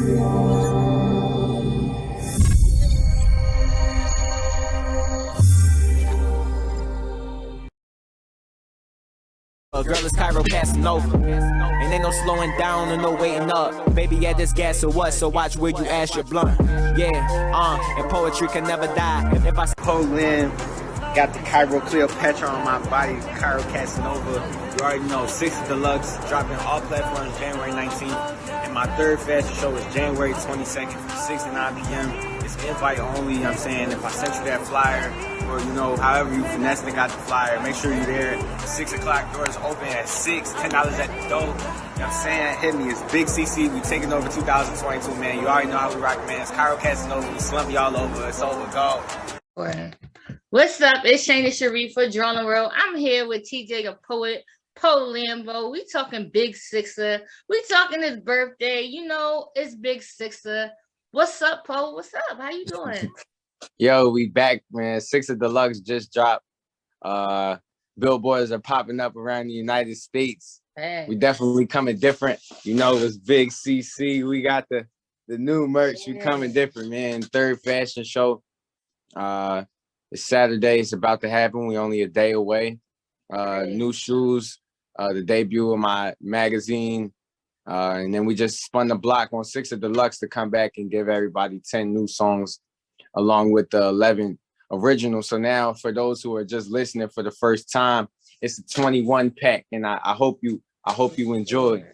Girl, it's Cairo Casanova. And ain't no slowing down or no waiting up. Baby, yeah, this gas or what? So watch where you ash your blunt. Yeah, and poetry can never die. If I Po Lambeau, got the Cairo Cleopatra on my body, Cairo Casanova. You already know, Sixa Deluxe, dropping all platforms January 19th. And my third fashion show is January 22nd from 6 to 9 p.m. It's invite only, you know what I'm saying? If I sent you that flyer, or you know, however you finessed and got the flyer, make sure you're there. 6 o'clock, doors open at 6, $10 at the door. You know what I'm saying? Hit me, it's Big CC. We taking over 2022, man. You already know how we rock, man. It's Cairo Casanova. We slump y'all over. It's over. Go. What's up? It's Shayna Sherie for D.R.A.W.L.I.N WORLD. I'm here with TJ the Poet, Po Lambeau. We talking Big Sixa. We talking his birthday. You know, it's Big Sixa. What's up, Po? What's up? How you doing? Yo, we back, man. Sixa Deluxe just dropped. Billboards are popping up around the United States. Hey. We definitely coming different. You know, it's Big CC. We got the new merch. We coming different, man. Third fashion show. It's Saturday. It's about to happen. We only a day away. New shoes. The debut of my magazine. And then we just spun the block on Sixa Deluxe to come back and give everybody 10 new songs along with the 11 original. So now for those who are just listening for the first time, it's a 21 pack, and I hope you enjoy.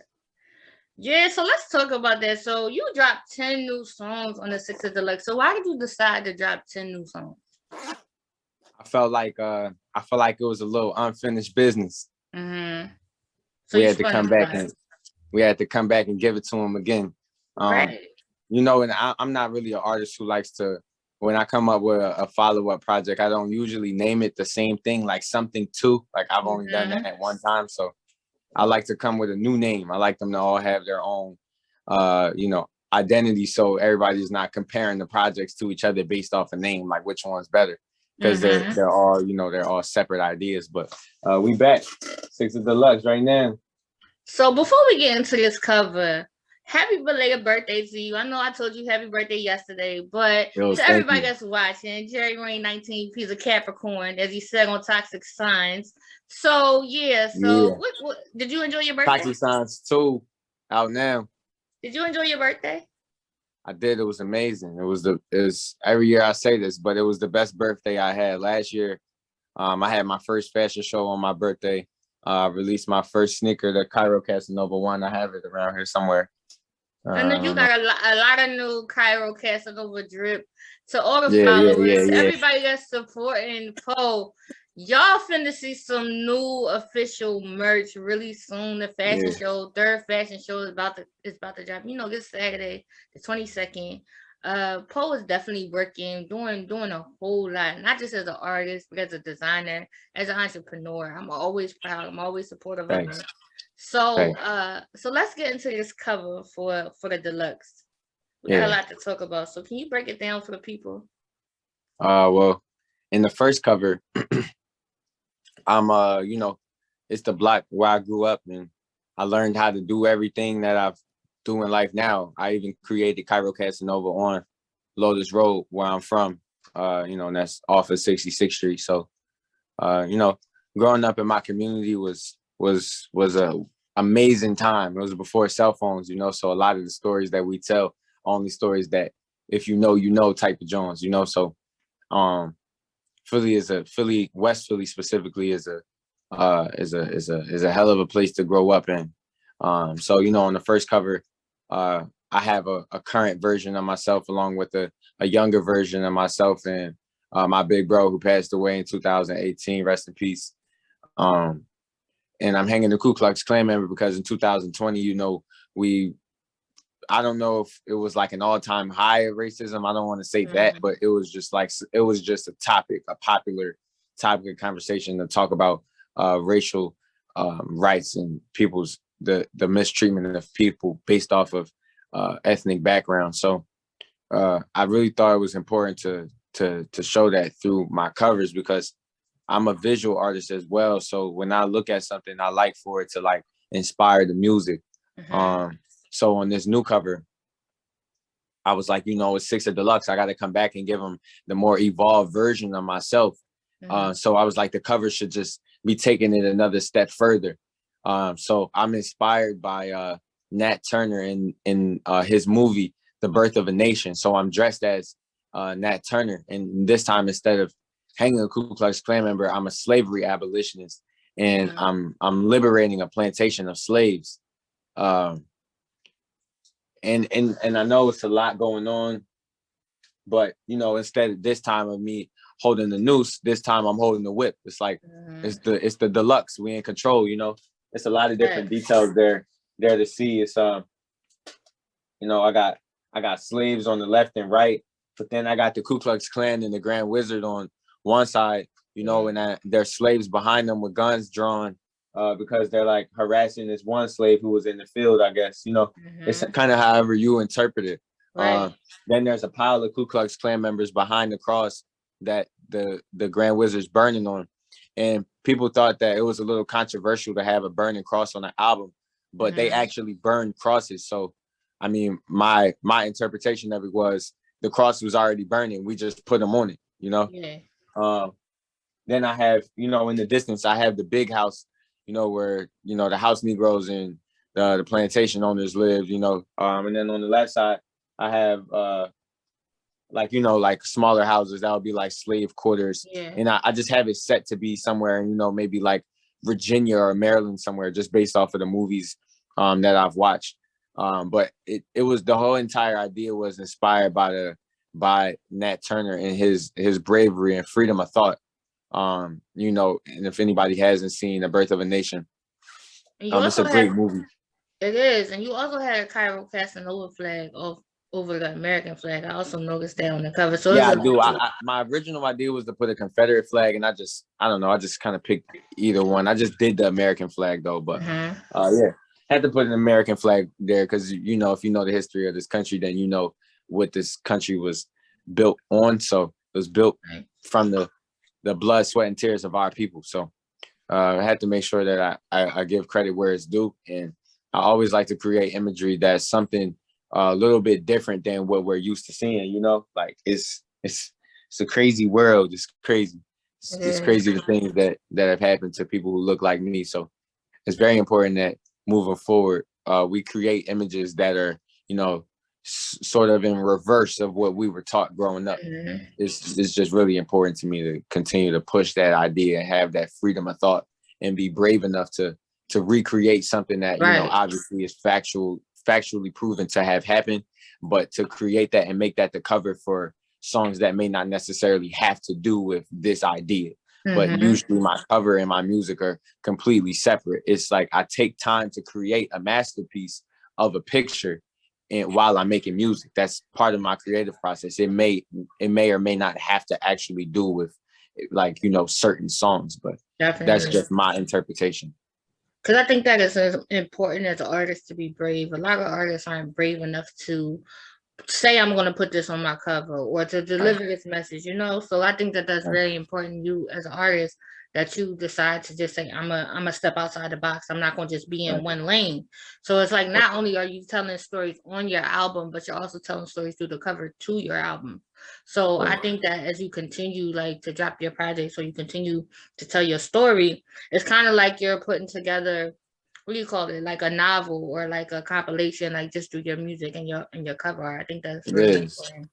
Yeah, so let's talk about that. So you dropped 10 new songs on the Sixa Deluxe. So why did you decide to drop 10 new songs? I felt like it was a little unfinished business. So we had to come back and give it to him again. Right. You know, and I'm not really an artist who likes to, when I come up with a follow-up project, I don't usually name it the same thing, like something two. Like I've only done that at one time. So I like to come with a new name. I like them to all have their own, you know, identity. So everybody's not comparing the projects to each other based off a name, like which one's better. Because they're all, you know, they're all separate ideas. But we back, Sixa Deluxe right now. So before we get into this cover, happy belated birthday to you. I know I told you happy birthday yesterday, but to everybody that's watching, January 19th, he's a Capricorn, as he said on Toxic Signs. So what did you enjoy your birthday? Toxic Signs 2 out now. Did you enjoy your birthday? I did. It was amazing. It was every year I say this, but it was the best birthday I had. Last year, I had my first fashion show on my birthday. Released my first sneaker, the Cairo Casanova one. I have it around here somewhere. I know you got a lot of new Cairo Casanova drip. To all the followers, everybody that's supporting Po, y'all finna see some new official merch really soon. The fashion show, third fashion show is about to drop. You know, this Saturday, the 22nd. Po is definitely working, doing a whole lot, not just as an artist, but as a designer, as an entrepreneur. I'm always proud. I'm always supportive of him. So so let's get into this cover for the deluxe. We got a lot to talk about. So can you break it down for the people? Well, in the first cover, I'm you know, it's the block where I grew up, and I learned how to do everything that I've do in life now. I even created Cairo Casanova on Lotus Road, where I'm from. You know, and that's off of 66th Street. So you know, growing up in my community was a amazing time. It was before cell phones, you know, so a lot of the stories that we tell, only stories that if you know type of Jones, you know. So Philly, West Philly specifically is a hell of a place to grow up in. So, you know, on the first cover, I have a current version of myself along with a younger version of myself and my big bro who passed away in 2018, rest in peace. And I'm hanging the Ku Klux Klan member because in 2020, you know, I don't know if it was like an all-time high of racism. I don't want to say that, but it was just a popular topic of conversation to talk about racial rights and people's the mistreatment of people based off of ethnic background. So I really thought it was important to show that through my covers because I'm a visual artist as well. So when I look at something, I like for it to like inspire the music. So on this new cover, I was like, it's Sixa Deluxe. I got to come back and give them the more evolved version of myself. So I was like, the cover should just be taking it another step further. So I'm inspired by Nat Turner in his movie, The Birth of a Nation. So I'm dressed as Nat Turner. And this time, instead of hanging a Ku Klux Klan member, I'm a slavery abolitionist. And I'm liberating a plantation of slaves. And I know it's a lot going on, but instead of this time of me holding the noose, this time I'm holding the whip. It's like it's the deluxe. We in control. It's a lot of different details there to see. It's I got slaves on the left and right, but then I got the Ku Klux Klan and the Grand Wizard on one side. And there's slaves behind them with guns drawn. Because they're like harassing this one slave who was in the field, I guess. It's kind of however you interpret it. Right. Then there's a pile of Ku Klux Klan members behind the cross that the Grand Wizard's burning on. And people thought that it was a little controversial to have a burning cross on an album, but they actually burned crosses. So, I mean, my interpretation of it was the cross was already burning. We just put them on it, Yeah. Then I have, in the distance, I have the big house, where, the house Negroes and the plantation owners live, and then on the left side, I have, like smaller houses that would be like slave quarters. Yeah. And I just have it set to be somewhere, maybe like Virginia or Maryland somewhere, just based off of the movies that I've watched. But it was, the whole entire idea was inspired by Nat Turner and his bravery and freedom of thought. And if anybody hasn't seen The Birth of a Nation, it's a great movie. It is. And you also had a Cairo Casanova flag over the American flag. I also noticed that on the cover. So yeah, I do. My original idea was to put a Confederate flag, and I don't know, I just kind of picked either one. I just did the American flag though, but yeah, had to put an American flag there because if you know the history of this country, then what this country was built on. So it was built from the blood, sweat, and tears of our people. So I had to make sure that I give credit where it's due. And I always like to create imagery that's something a little bit different than what we're used to seeing, like it's a crazy world. It's crazy. It's crazy the things that have happened to people who look like me. So it's very important that moving forward, we create images that are, sort of in reverse of what we were taught growing up. It's just really important to me to continue to push that idea and have that freedom of thought and be brave enough to recreate something that, obviously is factually proven to have happened, but to create that and make that the cover for songs that may not necessarily have to do with this idea. But usually my cover and my music are completely separate. It's like I take time to create a masterpiece of a picture, and while I'm making music, that's part of my creative process. It may or may not have to actually do with certain songs, but that's just my interpretation. Because I think that is as important as an artist to be brave. A lot of artists aren't brave enough to say, I'm going to put this on my cover or to deliver this message, So I think that that's very important. You as an artist, that you decide to just say, I'm a step outside the box. I'm not going to just be in one lane. So it's like, not only are you telling stories on your album, but you're also telling stories through the cover to your album. So I think that as you continue to drop your project, so you continue to tell your story, it's kind of like you're putting together, what do you call it? Like a novel or like a compilation, just through your music and your cover art. I think that's really important.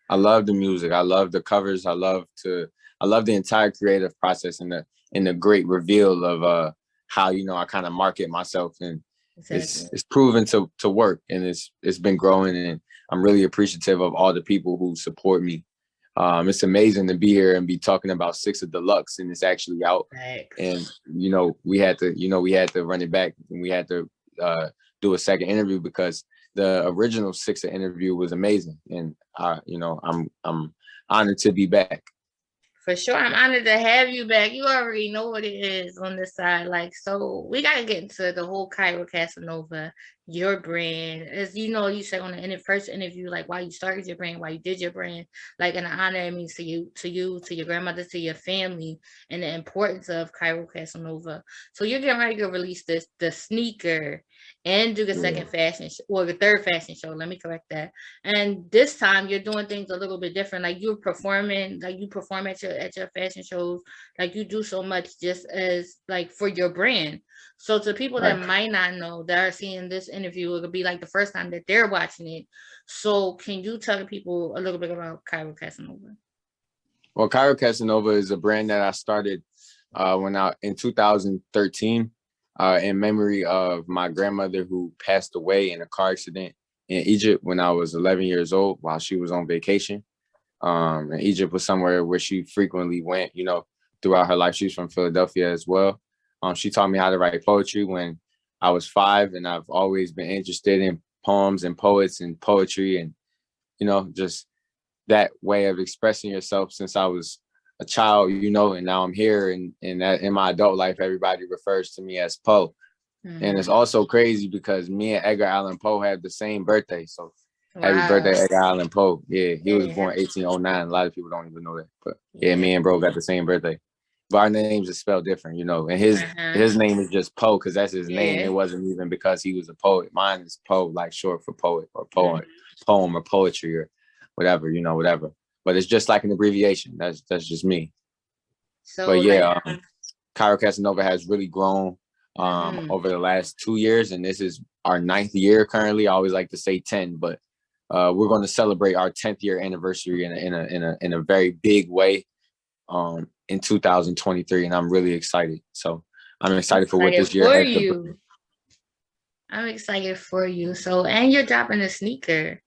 I love the music. I love the covers. I love the entire creative process and the great reveal of how I kind of market myself, and it's proven to work, and it's been growing, and I'm really appreciative of all the people who support me. It's amazing to be here and be talking about Sixa Deluxe, and it's actually out. And we had to run it back, and we had to do a second interview because the original Sixa interview was amazing, and I'm honored to be back. For sure, I'm honored to have you back. You already know what it is on this side. So we gotta get into the whole Cairo Casanova, your brand. As you said on the first interview, why you started your brand, why you did your brand, and the honor it means to you, to your grandmother, to your family, and the importance of Cairo Casanova. So you're getting ready to release the sneaker and do the second fashion show, or the third fashion show. Let me correct that. And this time you're doing things a little bit different. Like you're performing, like you perform at your fashion shows. Like you do so much just as like for your brand. So to people that might not know, that are seeing this interview, it'll be like the first time that they're watching it. So can you tell the people a little bit about Cairo Casanova? Well, Cairo Casanova is a brand that I started in 2013. In memory of my grandmother who passed away in a car accident in Egypt when I was 11 years old while she was on vacation. And Egypt was somewhere where she frequently went, you know, throughout her life. She's from Philadelphia as well. She taught me how to write poetry when I was 5, and I've always been interested in poems and poets and poetry and, you know, just that way of expressing yourself since I was a child, you know, and now I'm here, and in my adult life, everybody refers to me as Poe. And it's also crazy because me and Edgar Allan Poe have the same birthday. So happy birthday, Edgar Allan Poe. Yeah, he was born 1809. A lot of people don't even know that. But yeah, me and bro got the same birthday. But our names are spelled different, you know. And his name is just Poe because that's his name. It wasn't even because he was a poet. Mine is Poe, like short for poet or poem or poetry or whatever, you know, whatever. But it's just like an abbreviation. That's just me. So, but yeah, Cairo Casanova has really grown over the last 2 years, and this is our 9th year currently. I always like to say 10, but we're going to celebrate our 10th year anniversary in a very big way in 2023, and I'm really excited. So I'm excited for what this year has to bring. I'm excited for you. So, and you're dropping a sneaker.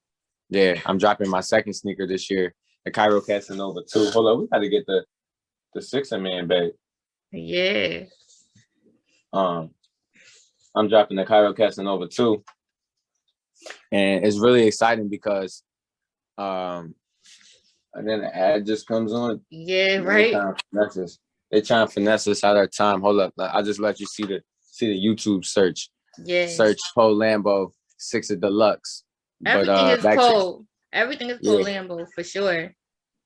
Yeah, I'm dropping my second sneaker this year. The Cairo Casanova 2. Hold on, we got to get the Sixa man back. Yeah. I'm dropping the Cairo Casanova 2. And it's really exciting because and then the ad just comes on. Yeah, right. They're trying to finesse us out of time. Hold up. I just let you see the YouTube search. Yeah. Search Po Lambeau Sixa Deluxe. Everything is Po. Everything is Po Lambeau for sure.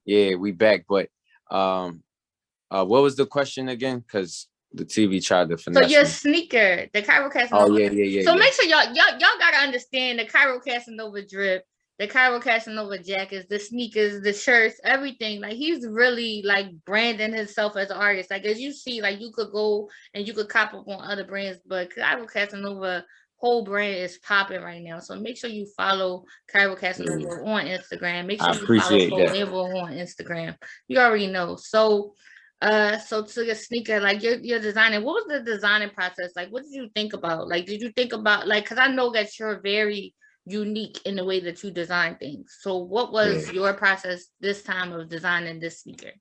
Yeah, we back. But what was the question again? Because the TV tried to finesse. So your sneaker, the Cairo Casanova. Oh yeah. So make sure y'all gotta understand the Cairo Casanova drip, the Cairo Casanova jackets, the sneakers, the shirts, everything. Like he's really like branding himself as an artist. Like as you see, like you could go and you could cop up on other brands, but Cairo Casanova whole brand is popping right now. So make sure you follow Cairo Casanova on Instagram. Make sure you follow Po Lambeau on Instagram. You already know. So so to the sneaker, like you're designing, what was the designing process? Like, what did you think about? Like, did you think about, like, because I know that you're very unique in the way that you design things. So what was your process this time of designing this sneaker?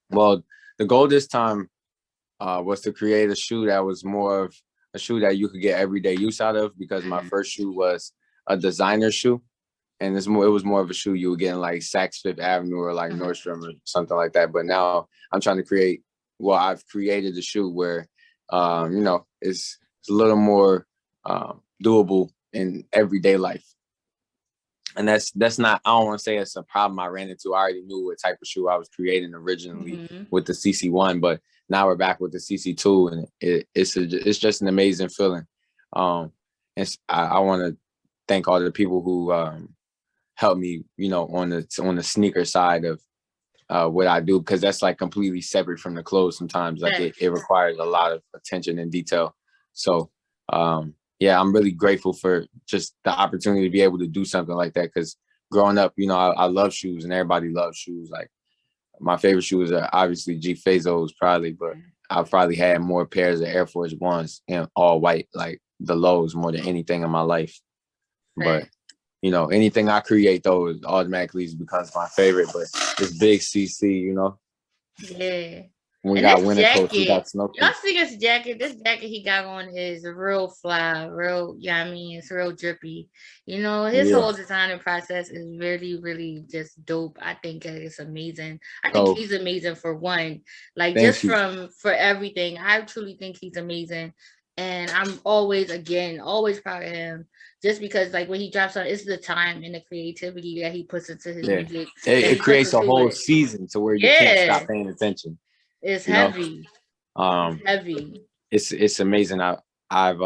Well, the goal this time was to create a shoe that was more of a shoe that you could get everyday use out of, because my first shoe was a designer shoe. And it was more of a shoe you would get in like Saks Fifth Avenue or like Nordstrom or something like that. But now I'm trying to I've created a shoe where, you know, it's a little more doable in everyday life. And that's not, I don't want to say it's a problem I ran into. I already knew what type of shoe I was creating originally with the CC1, but now we're back with the CC2, and it's just an amazing feeling. And I want to thank all the people who helped me, you know, on the sneaker side of what I do, because that's like completely separate from the clothes sometimes. Like it requires a lot of attention and detail. So yeah, I'm really grateful for just the opportunity to be able to do something like that, because growing up, you know, I love shoes and everybody loves shoes. Like my favorite shoes are obviously G Fazos probably, but I've probably had more pairs of Air Force Ones in all white, like the lows, more than anything in my life. But you know, anything I create though is automatically becomes my favorite. But it's big CC, you know. Yeah. We got winter coats, we got snow coats. Y'all see this jacket? This jacket he got on is real fly, real, yeah, I mean, it's real drippy. You know, his whole designing process is really, really just dope. I think it's amazing. I think he's amazing for one. Like just for everything. I truly think he's amazing. And I'm always proud of him. Just because, like, when he drops on, it's the time and the creativity that he puts into his music. It creates a whole season to where you can't stop paying attention. It's heavy. It's heavy. It's amazing. I've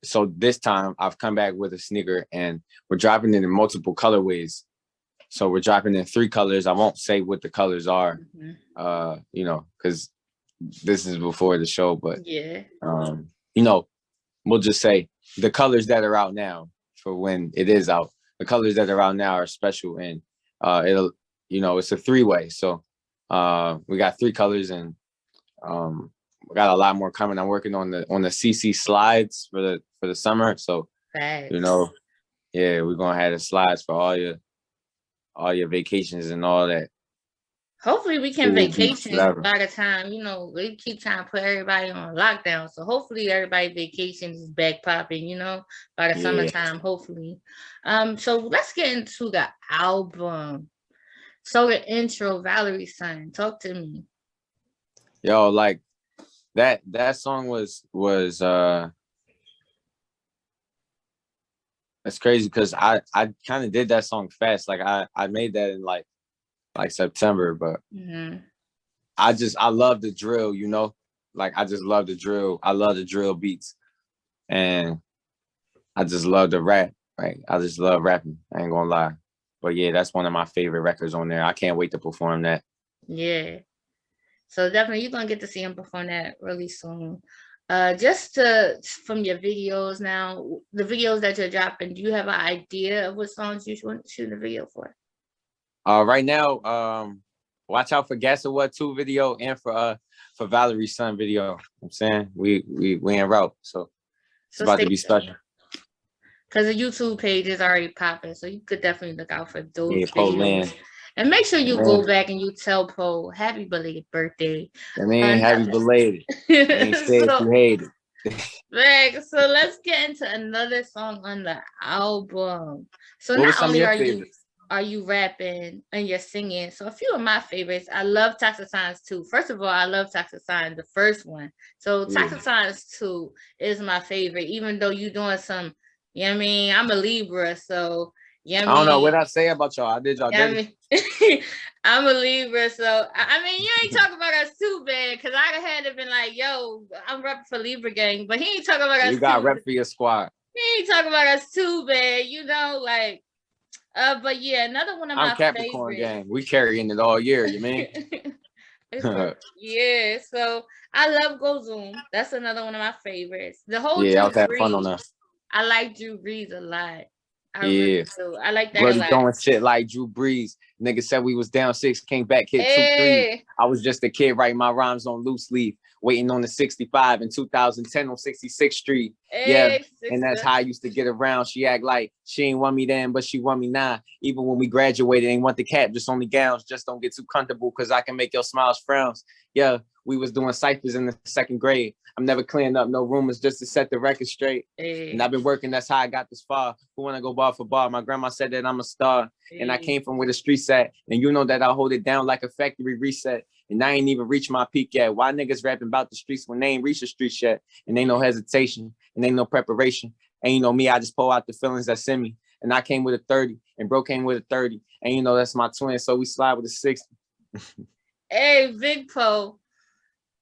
so this time I've come back with a sneaker and we're dropping it in multiple colorways. So we're dropping in 3 colors. I won't say what the colors are, you know, because this is before the show, but you know, we'll just say the colors that are out now for when it is out. The colors that are out now are special, and it'll, you know, it's a 3-way. So we got 3 colors, and we got a lot more coming. I'm working on the CC slides for the summer. So you know, yeah, we're gonna have the slides for all your vacations and all that. Hopefully we can vacation by the time, you know, we keep trying to put everybody on lockdown. So hopefully everybody vacation is back popping, you know, by the summertime, hopefully. So let's get into the album. So the intro, Valerie's Son, talk to me. Yo, like that song was it's crazy because I kind of did that song fast. Like I made that in like September, but I love the drill, you know, like I just love the drill. I love the drill beats, and I just love the rap. Right, I just love rapping. I ain't gonna lie, but yeah, that's one of my favorite records on there. I can't wait to perform that. Yeah, so definitely you're gonna get to see him perform that really soon. Just from your videos now, the videos that you're dropping, do you have an idea of what songs you want to shoot a video for? Right now, watch out for Guess What 2 video and for Valerie's Son video. I'm saying we en route, so it's about to be special. Because the YouTube page is already popping, so you could definitely look out for those videos. And make sure you go back and you tell Po happy belated birthday. I mean, happy belated. Ain't say if you hate it. So let's get into another song on the album. So not only are you rapping and you're singing, so a few of my favorites. I love Toxic Signs 2. First of all, I love Toxic Signs, the first one. So Toxic Signs 2 is my favorite, even though you're doing some, you know what I mean? I'm a Libra, so I don't know what I say about y'all. I did y'all dirty. I'm a Libra, so I mean, you ain't talking about us too bad, because I had to been like, yo, I'm repping for Libra gang, but he ain't talking about us. You got rep for your squad. He ain't talking about us too bad, you know, like. But yeah, another one of my Capricorn gang. We carrying it all year, you mean? Yeah, so I love Go Zoom. That's another one of my favorites. The whole I was having fun on that. I like Drew Brees a lot. I really do. I like that Bro, a lot. Throwing shit like Drew Brees. Nigga said we was down 6, came back, hit 2-3. I was just a kid writing my rhymes on loose leaf, waiting on the 65 in 2010 on 66th Street. And that's how I used to get around. She act like she ain't want me then, but she want me now. Even when we graduated, ain't want the cap, just only gowns. Just don't get too comfortable, because I can make your smiles frowns. Yeah, we was doing ciphers in the 2nd grade. I'm never clearing up no rumors just to set the record straight. And I've been working, that's how I got this far. Who wanna go bar for bar? My grandma said that I'm a star. And I came from where the streets at. And you know that I hold it down like a factory reset. And I ain't even reached my peak yet. Why niggas rapping about the streets when they ain't reached the streets yet? And ain't no hesitation, and ain't no preparation. And you know me, I just pull out the feelings that send me. And I came with a 30, and bro came with a 30. And you know that's my twin, so we slide with a 60. Hey, Big Po.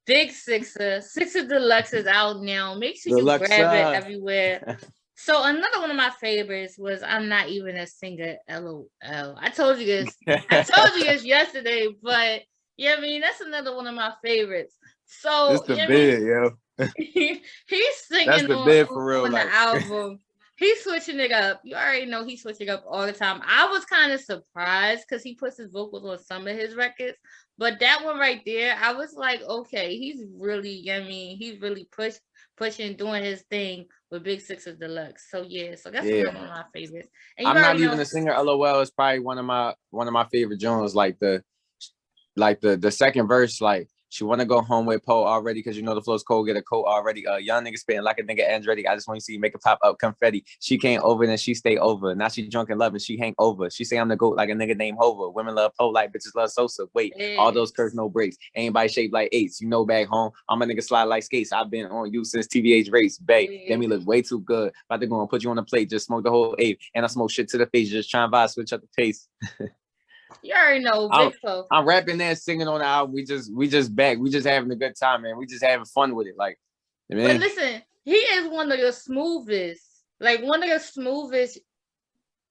Big Sixa Deluxe is out now. Make sure you grab it everywhere. So another one of my favorites was I'm Not Even a Singer, LOL. I told you this. Yesterday, but yeah, I mean, that's another one of my favorites. So it's the bid, yo. He's singing that's the bid for real, on the album. He's switching it up. You already know he's switching up all the time. I was kind of surprised because he puts his vocals on some of his records. But that one right there, I was like, okay, he's really, I mean, he's really pushing, doing his thing with Big Sixa Deluxe. So yeah, so that's one of my favorites. And I'm Not Even a Singer, LOL is probably one of my favorite genres. Like the second verse, like she wanna go home with Po already, because you know the flow's cold, get a coat already. Young nigga spitting like a nigga Andretti. I just want to see you make it pop up confetti. She came over, then she stay over. Now she drunk and loving, she hang over. She say I'm the GOAT like a nigga named Hova. Women love Po like bitches love Sosa. Wait, all those curves, no breaks. Anybody shaped like 8s. You know back home, I'm a nigga slide like skates. I've been on you since TVH race. Bae, let me look way too good. About to go and put you on the plate, just smoke the whole 8. And I smoke shit to the face, just try and vibe, switch up the pace. You already know, Big Po. I'm rapping there, singing on the album. We just back. We just having a good time, man. We just having fun with it. Like, man. But listen, he is one of the smoothest, like one of the smoothest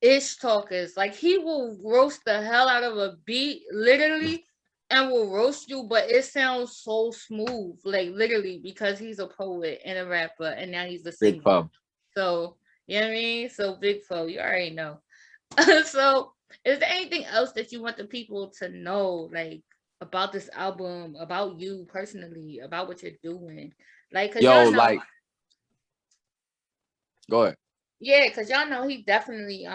ish talkers. Like he will roast the hell out of a beat, literally, and will roast you, but it sounds so smooth, like literally, because he's a poet and a rapper, and now he's a singer. Big Po. So you know what I mean? So Big Po, you already know. So is there anything else that you want the people to know, like about this album, about you personally, about what you're doing? Like, cause Yo, y'all know, like, go ahead. yeah, cause y'all know he definitely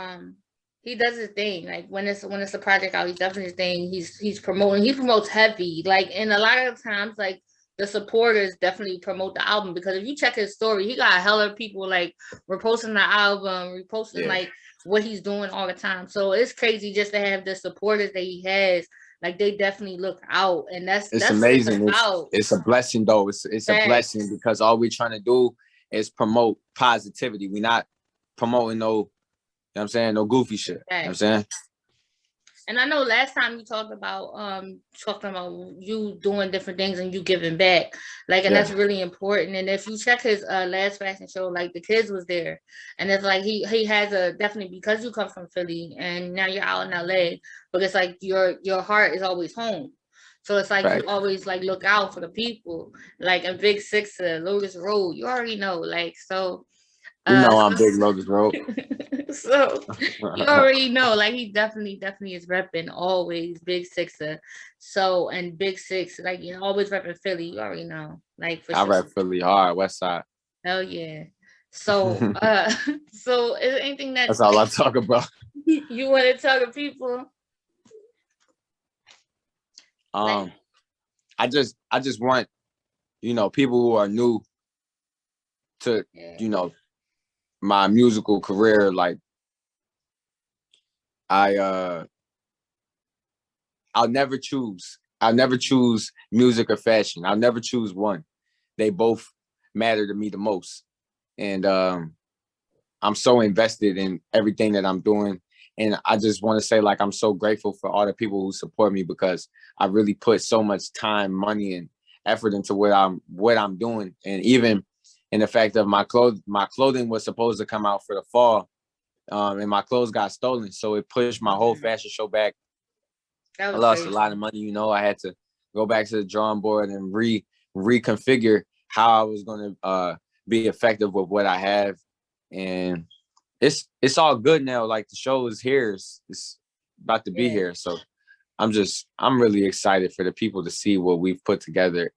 he does his thing. Like when it's a project out, he's definitely his thing. He's promoting. He promotes heavy. Like, and a lot of times, like the supporters definitely promote the album, because if you check his story, he got hella people like reposting the album, reposting like what he's doing all the time. So it's crazy just to have the supporters that he has. Like they definitely look out, and that's amazing. What it's about. It's a blessing though. It's a blessing, because all we're trying to do is promote positivity. We're not promoting no, you know what I'm saying, no goofy shit. You know what I'm saying? And I know last time you talked about you doing different things and you giving back. Like, and that's really important. And if you check his last fashion show, like the kids was there. And it's like he has a definitely, because you come from Philly and now you're out in LA, but it's like your heart is always home. So it's like you always like look out for the people. Like in Big Sixa, Lotus Road, you already know. Like, so you know I'm Big Lotus Road. So you already know, like he definitely is repping always Big Sixa. So, and Big Six, like, you know, always repping Philly. You already know, like for I rep Philly hard, West Side. Hell yeah. So, so is there anything that's all I talk about? You want to talk to people? I just want, you know, people who are new to, you know, my musical career. Like I'll never choose music or fashion. I'll never choose one. They both matter to me the most. And I'm so invested in everything that I'm doing. And I just want to say, like, I'm so grateful for all the people who support me, because I really put so much time, money, and effort into what I'm doing. And even in the fact of my clothing was supposed to come out for the fall, and my clothes got stolen, so it pushed my whole fashion show back. I lost a lot of money. You know, I had to go back to the drawing board and reconfigure how I was going to be effective with what I have. And it's all good now. Like the show is here. It's about to be here. So I'm really excited for the people to see what we've put together.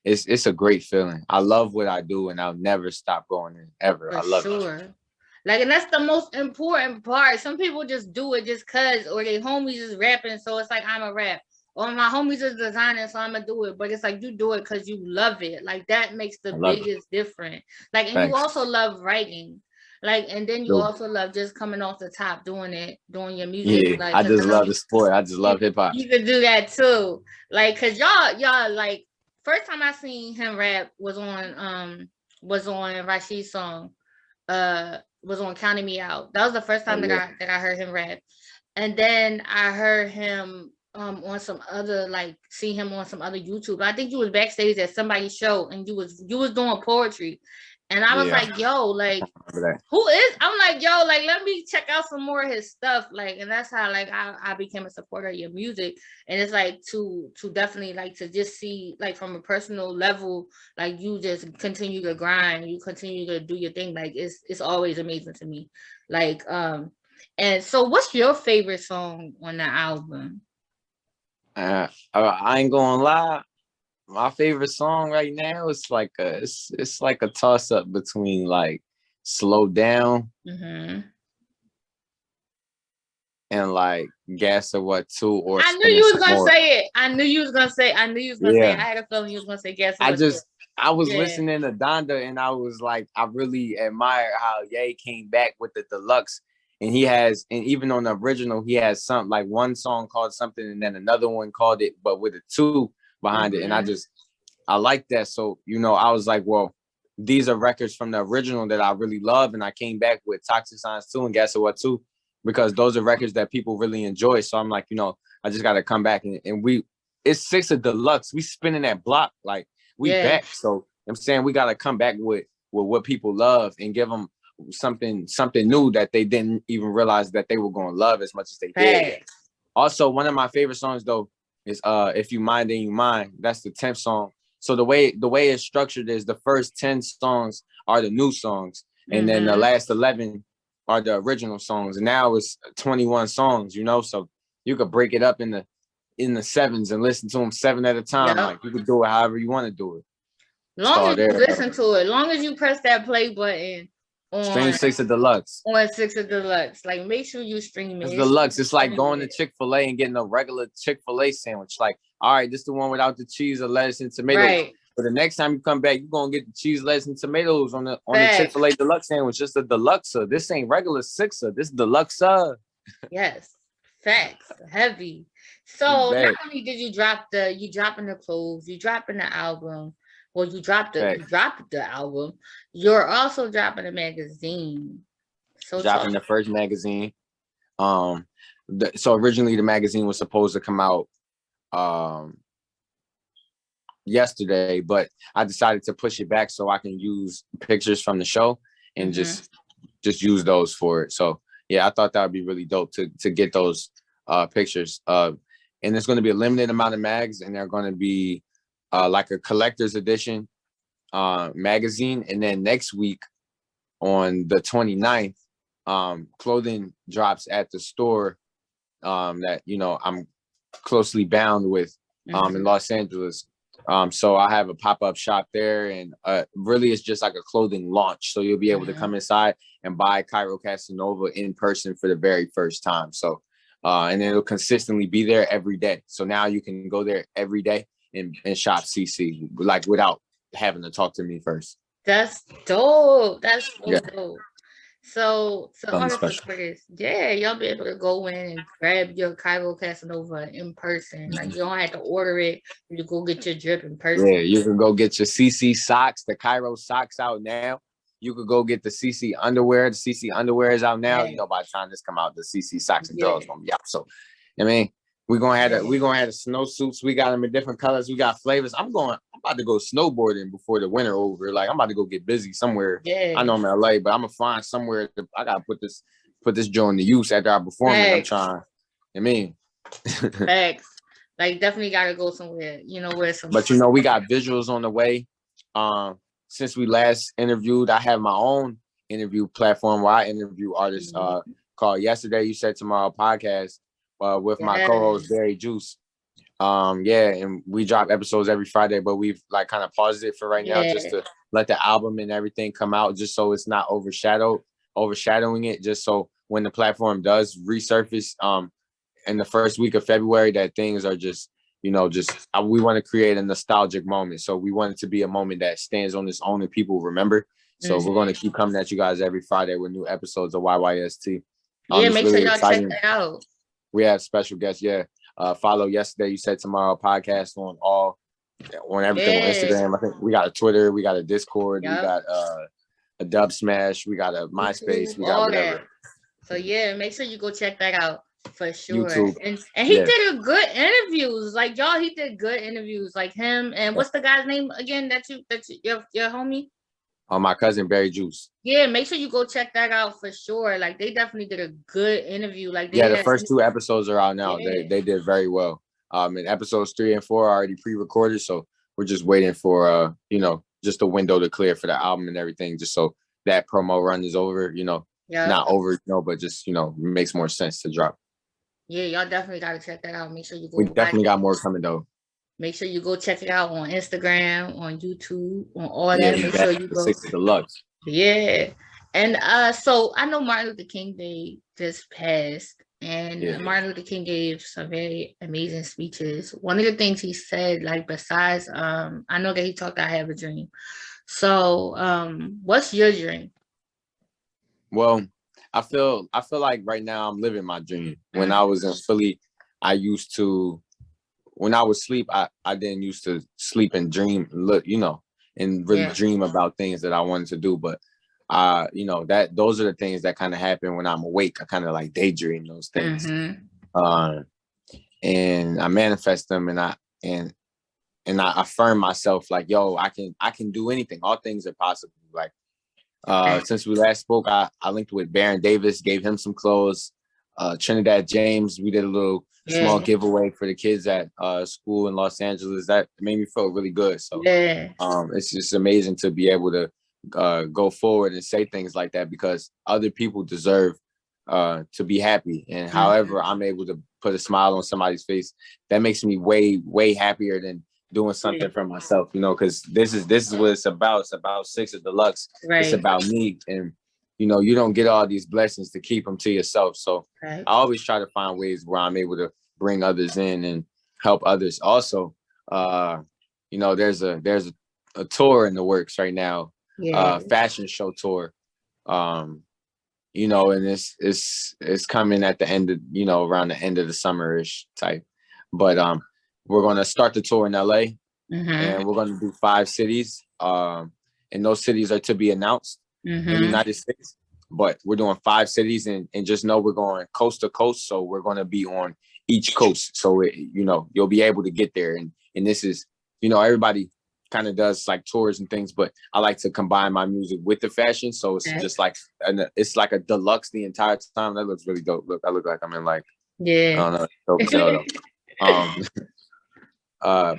It's a great feeling. I love what I do, and I'll never stop going in ever. I love it. Like, and that's the most important part. Some people just do it just cause, or their homies is rapping, so it's like, I'm a rap. Or my homies is designing, so I'm gonna do it. But it's like, you do it because you love it. Like, that makes the biggest difference. Like, and you also love writing. Like, and then you also love just coming off the top, doing your music. Yeah, like, I just love the sport. I just love hip hop. You can do that too. Like, cause y'all like, first time I seen him rap was on Rashid's song. Was on Counting Me Out. That was the first time that I heard him rap. And then I heard him on some other, like, see him on some other YouTube. I think you was backstage at somebody's show, and you was doing poetry. And I was like, yo, like, who is? I'm like, yo, like, let me check out some more of his stuff. Like, and that's how, like, I became a supporter of your music. And it's like to definitely, like, to just see, like, from a personal level, like, you just continue to grind, you continue to do your thing. Like, it's always amazing to me. Like, and so what's your favorite song on the album? I ain't gonna lie. My favorite song right now is like it's like a toss up between like Slow Down and like Gas or What 2 or I knew you was gonna say it. I knew you was gonna say it. I had a feeling you was gonna say Gas or What 2. I was listening to Donda, and I was like, I really admire how Ye came back with the deluxe. And he has, and even on the original, he has something like one song called something, and then another one called it, but with a 2 behind it. And I like that. So, you know, I was like, well, these are records from the original that I really love. And I came back with Toxic Signs 2 and Gas or What 2, because those are records that people really enjoy. So I'm like, you know, I just got to come back and it's Sixa Deluxe. We spinning that block. Like, we back. So I'm saying we got to come back with with what people love and give them something new that they didn't even realize that they were going to love as much as they did. Also, one of my favorite songs though is If You Mind Then You Mind. That's the 10th song. So the way it's structured is the first 10 songs are the new songs, and then the last 11 are the original songs. And now it's 21 songs, you know, so you could break it up in the sevens and listen to them 7 at a time. Like you could do it however you want to do it. Long as you listen to it, long as you press that play button on Sixa Deluxe. On Sixa Deluxe. Like, make sure you stream it. It's deluxe. It's like going to Chick-fil-A and getting a regular Chick-fil-A sandwich. Like, all right, this is the one without the cheese or lettuce and tomatoes. Right. But the next time you come back, you're gonna get the cheese, lettuce, and tomatoes on the Chick-fil-A deluxe sandwich. Just a deluxe. This ain't regular Sixa. This deluxe. Yes. Facts. Heavy. So not only did you dropping the clothes, you dropping the album. Well, you dropped the album. You're also dropping a magazine. So dropping the first magazine. So originally the magazine was supposed to come out yesterday, but I decided to push it back so I can use pictures from the show and just use those for it. So yeah, I thought that would be really dope to get those pictures. And there's going to be a limited amount of mags, and they're going to be like a collector's edition magazine. And then next week on the 29th, clothing drops at the store that, you know, I'm closely bound with in Los Angeles. So I have a pop-up shop there, and really it's just like a clothing launch. So you'll be able to come inside and buy Cairo Casanova in person for the very first time. So and it'll consistently be there every day. So now you can go there every day and shop CC, like without having to talk to me first. That's dope. That's so dope. So on the y'all be able to go in and grab your Cairo Casanova in person. Like, you don't have to order it. You go get your drip in person. Yeah, you can go get your CC socks. The Cairo socks out now. You could go get the CC underwear. The CC underwear is out now. You know, by the time this come out, the CC socks and drawers gonna be out. So, I mean, we're gonna have the snowsuits. We got them in different colors. We got flavors. I'm about to go snowboarding before the winter over. Like, I'm about to go get busy somewhere. Yeah. I know I'm in LA, but I'm gonna find somewhere. I gotta put this joint to use after I perform it. I'm trying. I mean, facts. Like, definitely gotta go somewhere. You know where some. But you know, we got visuals on the way. Since we last interviewed, I have my own interview platform where I interview artists called Yesterday You Said Tomorrow podcast with my co-host Barry Juice. And we drop episodes every Friday, but we've like kind of paused it for right now just to let the album and everything come out, just so it's not overshadowing it, just so when the platform does resurface in the first week of February, that things are just, you know, we want to create a nostalgic moment. So we want it to be a moment that stands on its own and people remember. So we're going to keep coming at you guys every Friday with new episodes of YYST. Make sure y'all check that out. We have special guests. Follow Yesterday You Said Tomorrow podcast on everything on Instagram. I think we got a Twitter, we got a Discord, we got a Dub Smash, we got a MySpace, we got whatever. So make sure you go check that out. For sure. YouTube. And he did a good interviews. Like, y'all, he did good interviews. Like him and what's the guy's name again that your homie? My cousin Barry Juice. Yeah, make sure you go check that out for sure. Like, they definitely did a good interview. Like, the first 2 episodes are out now. They did very well. And episodes 3 and 4 are already pre-recorded, so we're just waiting for just a window to clear for the album and everything, just so that promo run is over, not over, but just, makes more sense to drop. Yeah, y'all definitely gotta check that out. Make sure you go. We definitely got more coming though. Make sure you go check it out on Instagram, on YouTube, on all that. Make sure you go. Sixa Deluxe. Yeah, and so I know Martin Luther King Day just passed, and Martin Luther King gave some very amazing speeches. One of the things he said, like, besides, I know that he talked, I have a dream. So, what's your dream? Well, I feel like right now I'm living my dream. When I was in Philly, when I would sleep, I didn't used to sleep and dream, and really dream about things that I wanted to do. But those are the things that kind of happen when I'm awake. I kind of like daydream those things. And I manifest them, and I affirm myself like, yo, I can do anything. All things are possible. Like, since we last spoke, I linked with Baron Davis, gave him some clothes. Trinidad James, we did a little small giveaway for the kids at school in Los Angeles. That made me feel really good. So it's just amazing to be able to go forward and say things like that, because other people deserve to be happy. And however I'm able to put a smile on somebody's face, that makes me way happier than doing something for myself, you know, because this is what it's about. It's about Sixa Deluxe. It's about me. And you know, you don't get all these blessings to keep them to yourself. So I always try to find ways where I'm able to bring others in and help others. Also, you know, there's a tour in the works right now, fashion show tour. You know, and it's coming at the end of, you know, around the end of the summerish type. But we're gonna start the tour in LA, and we're gonna do 5 cities. And those cities are to be announced in the United States. But we're doing 5 cities, and just know we're going coast to coast. So we're gonna be on each coast. So you know, you'll be able to get there. And this is, you know, everybody kind of does like tours and things, but I like to combine my music with the fashion. So it's just like, it's like a deluxe the entire time. That looks really dope. Look, I look like I'm in like, I don't know.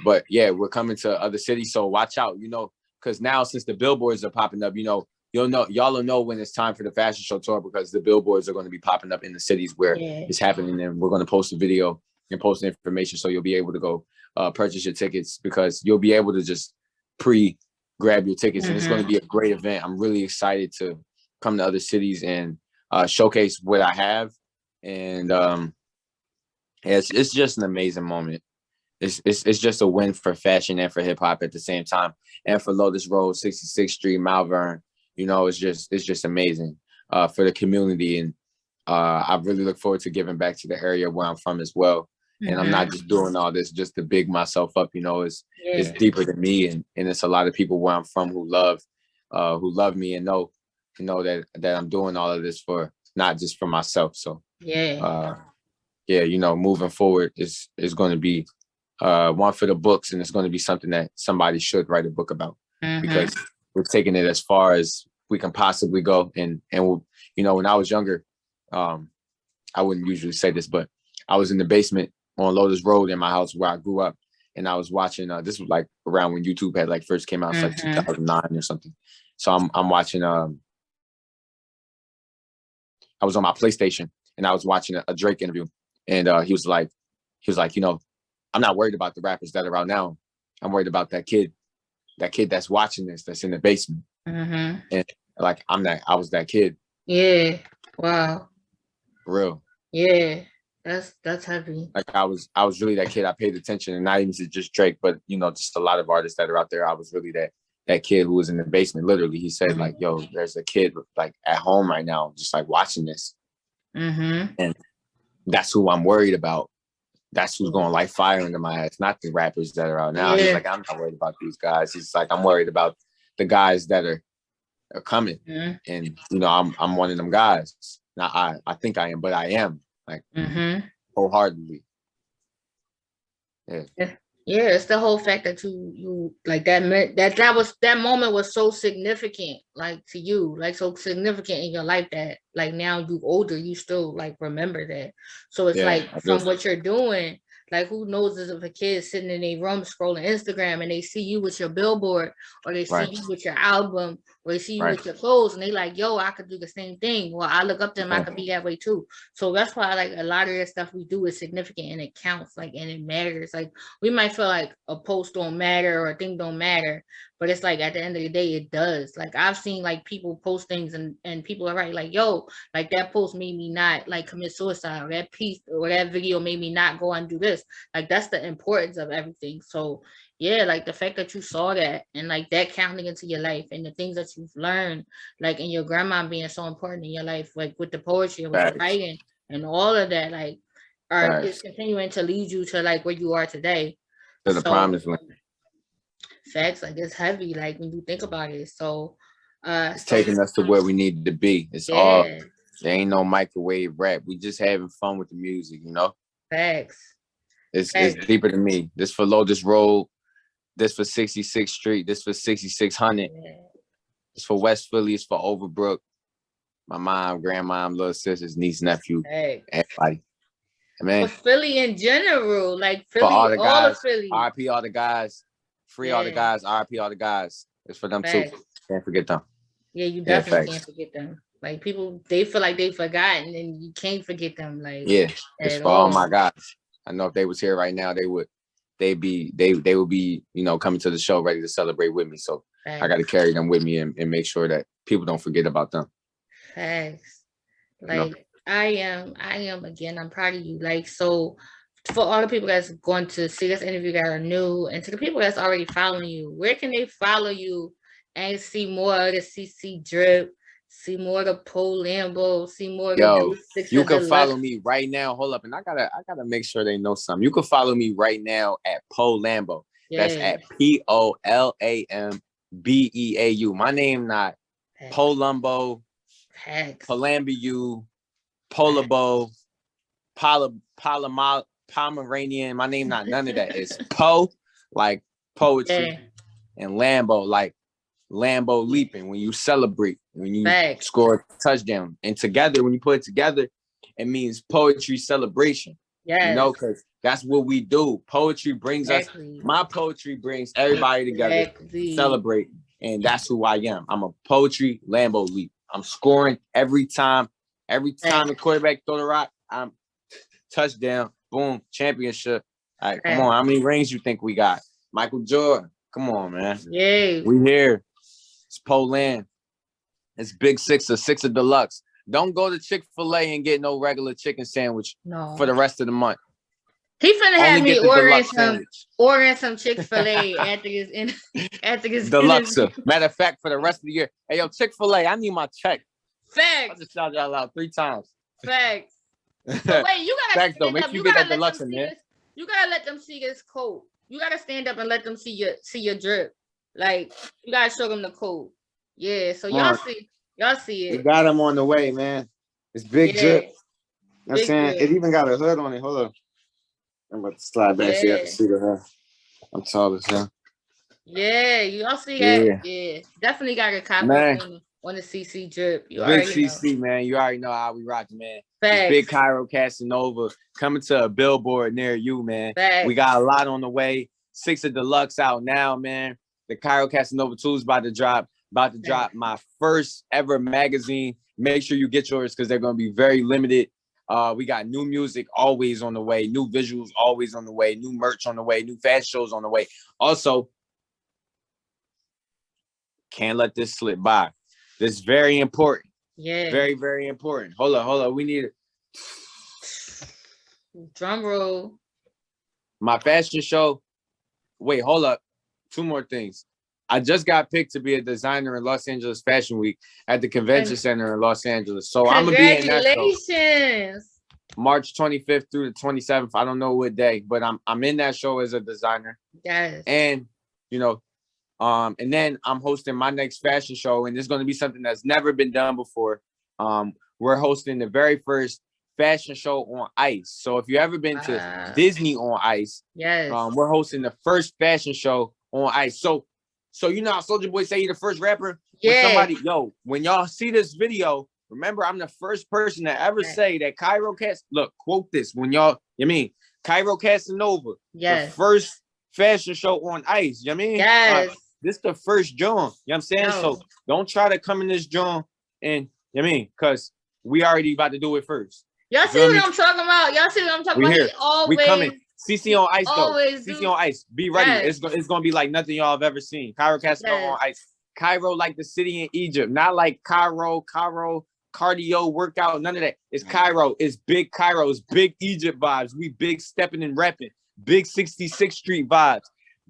But yeah, we're coming to other cities. So watch out, you know, because now since the billboards are popping up, you know, y'all will know when it's time for the fashion show tour, because the billboards are going to be popping up in the cities where it's happening. And we're going to post a video and post the information. So you'll be able to go purchase your tickets, because you'll be able to just grab your tickets, and it's going to be a great event. I'm really excited to come to other cities and showcase what I have. And it's just an amazing moment. It's just a win for fashion and for hip hop at the same time, and for Lotus Road, 66th Street, Malvern. You know, it's just amazing for the community. And I really look forward to giving back to the area where I'm from as well. And I'm not just doing all this just to big myself up, you know. It's deeper than me, and it's a lot of people where I'm from who love me and know that I'm doing all of this for not just for myself. So you know, moving forward is going to be one for the books, and it's going to be something that somebody should write a book about, because we're taking it as far as we can possibly go. And you know, when I was younger, I wouldn't usually say this, but I was in the basement on Lotus Road in my house where I grew up, and I was watching. This was like around when YouTube had like first came out, it's like 2009 or something. So I'm watching. I was on my PlayStation, and I was watching a Drake interview, and he was like, you know, I'm not worried about the rappers that are out now. I'm worried about that kid that's watching this, that's in the basement. And like, I was that kid. Yeah. Wow. Real. Yeah. That's heavy. Like I was really that kid. I paid attention, and not even to just Drake, but you know, just a lot of artists that are out there. I was really that kid who was in the basement. Literally, he said like, "Yo, there's a kid like at home right now, just like watching this," and that's who I'm worried about. That's who's going to light fire into my ass, not the rappers that are out now. He's like, I'm not worried about these guys. He's like, I'm worried about the guys that are coming, and you know, I'm one of them guys. Now I think I am, but I am. Like wholeheartedly. Yeah, it's the whole fact that you like that moment was so significant, like to you, like so significant in your life that like now you older, you still like remember that. So it's like from what you're doing, like who knows if a kid is sitting in a room scrolling Instagram and they see you with your billboard, or they see you with your album, or they see you with your clothes, and they like, yo, I could do the same thing. Well, I look up to them, I could be that way too. So that's why like a lot of the stuff we do is significant, and it counts, like, and it matters. Like we might feel like a post don't matter or a thing don't matter, but it's like at the end of the day, it does. Like I've seen like people post things and people are right, like, yo, like that post made me not like commit suicide, or that piece or that video made me not go and do this. Like that's the importance of everything. So yeah, like the fact that you saw that and like that counting into your life, and the things that you've learned, like in your grandma being so important in your life, like with the poetry and with the writing and all of that, like is continuing to lead you to like where you are today. To the promised land. Facts, like it's heavy, like when you think about it. So it's taking us to where we need to be. It's all, there ain't no microwave rap. We just having fun with the music, you know? Facts. It's deeper than me. This for Lotus Road, this for 66th Street, this for 6600. It's for West Philly. It's for Overbrook. My mom, grandmom, little sisters, niece, nephew, everybody. Man, for Philly in general, like Philly, for all the guys, of Philly. RP all the guys, free all the guys, RP all the guys. It's for them too. Can't forget them. Yeah, you definitely can't forget them. Like people, they feel like they forgotten, and you can't forget them. Like it's for all my guys. I know if they was here right now, they would be, you know, coming to the show ready to celebrate with me. So I got to carry them with me and make sure that people don't forget about them. Facts. Like, you know? I am again, I'm proud of you. Like, so for all the people that's going to see this interview that are new, and to the people that's already following you, where can they follow you and see more of the CC drip, see more of the Po Lambeau, see more of the Sixa you can Deluxe? follow me right now. Hold up, and I gotta make sure they know something. You can follow me right now at Po Lambeau. That's at POLAMBEAU. My name not Po Lambeau, Po Lambeau, Po Lambeau, Pomeranian. My name not none of that. It's Po, like poetry, and Lambeau, like Lambeau leaping, when you celebrate, when you score a touchdown. And together, when you put it together, it means poetry celebration. You know, because that's what we do. Poetry brings us, my poetry brings everybody together to celebrate. And that's who I am. I'm a poetry Lambeau leap. I'm scoring every time. Every time the quarterback throw the rock, I'm touchdown, boom, championship. All right, come on. How many rings you think we got? Michael Jordan. Come on, man. Yeah. We here. It's Po Lamb. It's Big Sixa Deluxe. Don't go to Chick-fil-A and get no regular chicken sandwich for the rest of the month. He finna have me ordering some Chick-fil-A after his Deluxe. Matter of fact, for the rest of the year. Hey, yo, Chick-fil-A, I need my check. Facts. I just shout y'all out 3 times. Facts. But wait, you gotta Facts though. Make sure you get that deluxe in there. You gotta let them see this code. You gotta stand up and let them see your drip. Like, you gotta show them the code. Yeah. So y'all see it. We got them on the way, man. It's big drip. I'm saying it even got a hood on it. Hold up. I'm about to slide back so you have to see the hood. I'm tall as hell. Yeah, you all see that? Yeah. Definitely got a copy on the CC drip. You big CC, know. Man. You already know how we rock, man. It's big Cairo Casanova coming to a billboard near you, man. We got a lot on the way. Sixa Deluxe out now, man. The Cairo Casanova 2 is about to drop my first ever magazine. Make sure you get yours because they're going to be very limited. We got new music always on the way, new visuals always on the way, new merch on the way, new fashion shows on the way. Also, can't let this slip by. This is very important. Yeah. Very, very important. Hold up. We need it. Drum roll. My fashion show. Wait, hold up. 2 more things. I just got picked to be a designer in Los Angeles Fashion Week at the Convention Center in Los Angeles. So I'm gonna be in that show. Congratulations. March 25th through the 27th. I don't know what day, but I'm in that show as a designer. Yes. And you know, and then I'm hosting my next fashion show, and it's gonna be something that's never been done before. We're hosting the very first fashion show on ice. So if you ever been to Disney on ice, we're hosting the first fashion show on ice. So you know how Soulja Boy say he the first rapper? Yeah. When y'all see this video, remember I'm the first person to ever say that Cairo quote this when y'all, Cairo Casanova, the first fashion show on ice, Yes. This the first joint, you know what I'm saying? No. So don't try to come in this joint and, because we already about to do it first. Y'all see what I'm talking about? Y'all see what I'm talking about? We coming. CC on ice though. CC on ice. Be ready. Yes. It's gonna be like nothing y'all have ever seen. Cairo Cassanova on ice. Cairo like the city in Egypt, not like Cairo cardio workout. None of that. It's Cairo. It's big Cairo. It's big Egypt vibes. We big stepping and repping. Big 66th Street vibes.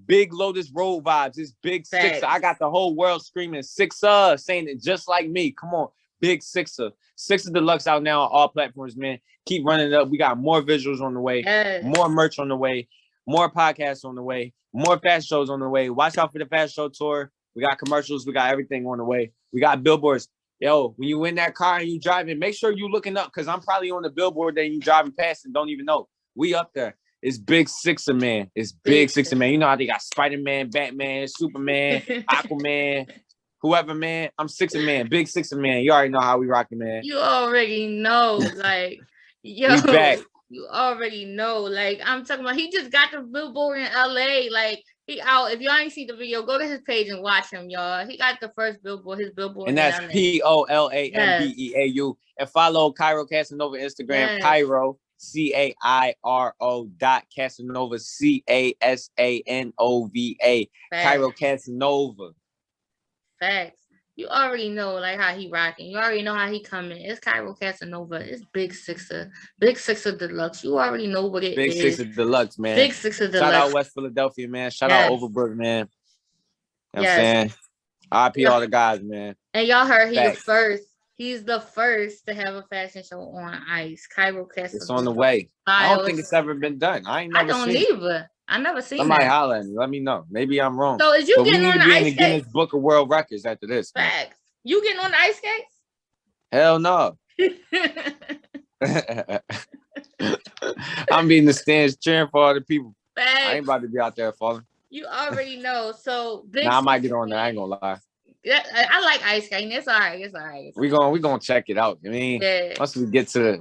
Big Lotus Road vibes. It's big Sixa. I got the whole world screaming Sixa, saying it just like me. Come on, big Sixa. Sixa Deluxe out now on all platforms, man. Keep running it up. We got more visuals on the way, more merch on the way, more podcasts on the way, more fashion shows on the way. Watch out for the fashion show tour. We got commercials. We got everything on the way. We got billboards. Yo, when you in that car and you driving, make sure you looking up because I'm probably on the billboard that you driving past and don't even know. We up there. It's big Sixa, man. It's big Sixa, man. You know how they got Spider-Man, Batman, Superman, Aquaman, whoever, man. I'm Sixa man, big Sixa man. You already know how we rocking, man. You already know, like, yo, we back. You already know, like, I'm talking about. He just got the billboard in LA, like. He out. If y'all ain't seen the video, go to his page and watch him, y'all. He got the first billboard, his billboard. And that's POLAMBEAU. And follow Cairo Casanova Instagram, yes. Cairo, CAIRO.Casanova, CASANOVA. Cairo Casanova. Facts. You already know, like, how he rocking. You already know how he coming. It's Cairo Casanova. It's Big Sixa. Big Sixa Deluxe. You already know what it Big is. Big Sixa Deluxe, man. Big Sixa Deluxe. Shout out West Philadelphia, man. Shout out Overbrook, man. You know what I'm saying? RP all the guys, man. And y'all heard he the first. He's the first to have a fashion show on ice. Cairo Cassanova. It's on the way. I don't think it's ever been done. I don't either. I never seen Somebody that. holler at me. Let me know. Maybe I'm wrong. So is you getting on the ice skates? We need to be in the Guinness Book of World Records after this. Facts. You getting on the ice skates? Hell no. I'm being the stands cheering for all the people. Facts. I ain't about to be out there falling. You already know. So I might get on there. I ain't gonna lie. Yeah, I like ice skating. It's all right. It's all right. We gonna check it out. I mean, once we get to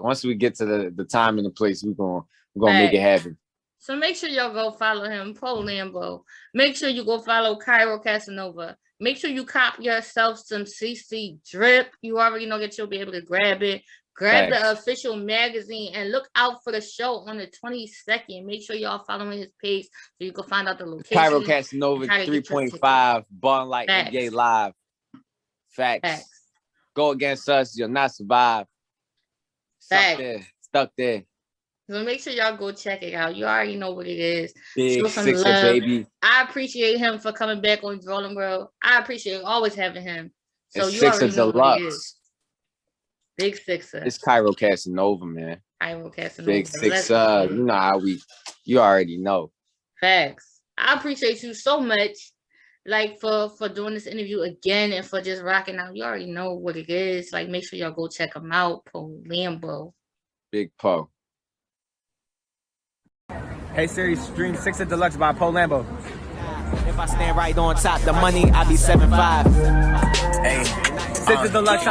the time and the place, we're gonna make it happen. So make sure y'all go follow him, Po Lambeau. Make sure you go follow Cairo Casanova. Make sure you cop yourself some CC drip. You already know that you'll be able to grab it. Grab the official magazine and look out for the show on the 22nd. Make sure y'all following his page so you can find out the location. Cairo Casanova 3.5 Bun Like NBA Live. Facts. Go against us, you'll not survive. Stuck there. So make sure y'all go check it out. You already know what it is. Big Sixa, baby. I appreciate him for coming back on D.R.A.W.L.I.N WORLD. I appreciate always having him. So you already know what it is. Big Sixa. It's Cairo Casanova, man. Cairo Casanova. Big Sixa. You know how you already know. Facts. I appreciate you so much, like, for doing this interview again and for just rocking out. You already know what it is. Like, make sure y'all go check him out. Po Lambeau. Big Po. Hey Siri, stream Sixa Deluxe by Po Lambeau. If I stand right on top, the money, I be 7'5". Hey, Sixa Deluxe.